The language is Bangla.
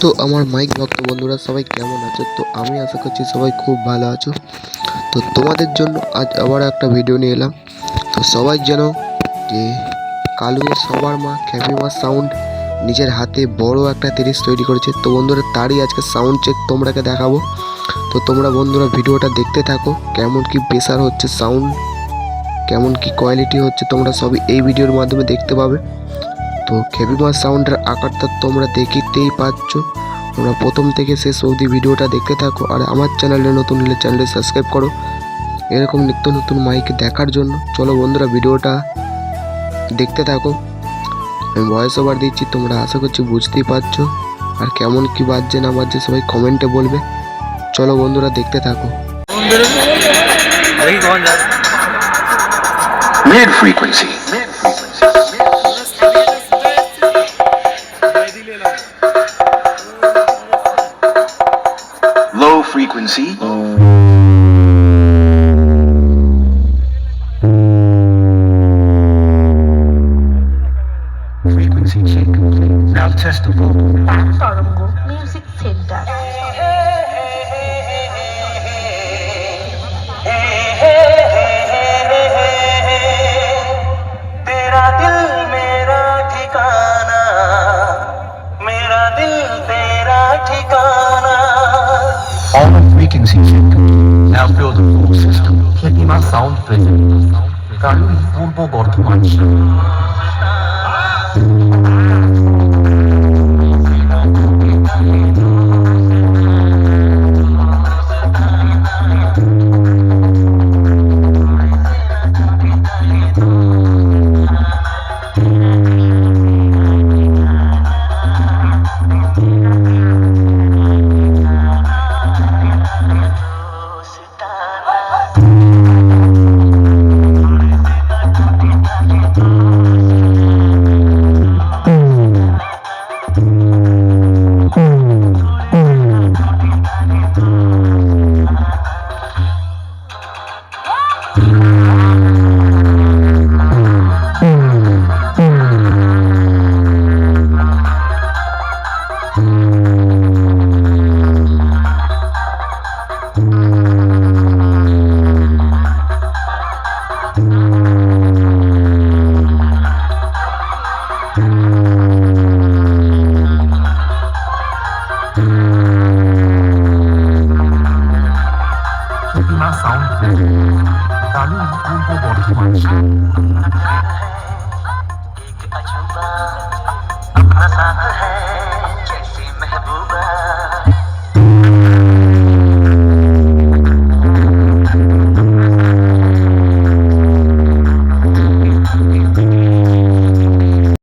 তো আমার মাইক ভক্ত বন্ধুরা সবাই কেমন আছো? তো আমি আশা করছি সবাই খুব ভালো আছো। তো তোমাদের জন্য আজ আবার একটা ভিডিও নিয়ে এলাম। তো সবাই জানো যে কালুয়ের সবার মা খ্যাপি মা সাউন্ড নিজের হাতে বড় একটা 30 তৈরি করেছে। তো বন্ধুরা তারই আজকে সাউন্ড চেক তোমরাকে দেখাবো। তো তোমরা বন্ধুরা ভিডিওটা দেখতে থাকো, কেমন কি প্রেসার হচ্ছে, সাউন্ড কেমন কি কোয়ালিটি হচ্ছে তোমরা সবই এই ভিডিওর মাধ্যমে দেখতে পাবে। তো খ্যাপি মা সাউন্ডের আকারটা তোমরা দেখতেই পাচ্ছ। তোমরা প্রথম থেকে শেষ অবধি ভিডিওটা দেখতে থাকো, আর আমার চ্যানেলে নতুন হলে চ্যানেলটি সাবস্ক্রাইব করো এরকম নিত্য নতুন মাইক দেখার জন্য। চলো বন্ধুরা ভিডিওটা দেখতে থাকো। আমি ভয়েস ওভার দিচ্ছি, তোমরা আশা করছি বুঝতেই পারছো। আর কেমন কি বাজছে না বাজছে সবাই কমেন্টে বলবে। চলো বন্ধুরা দেখতে থাকো। Mid frequency. Low frequency. Frequency check. Now testable. তরঙ্গ মিউজিক সেন্টার। तेरा दिल मेरा ठिकाना, मेरा दिल तेरा ठिकाना। On a frequency check. Now build a full system. খ্যাপি মা sound present. কালুই পূর্ব বর্ধমান। খ্যাপি মা সাউন্ড কালুই পূর্ব বর্ধমান।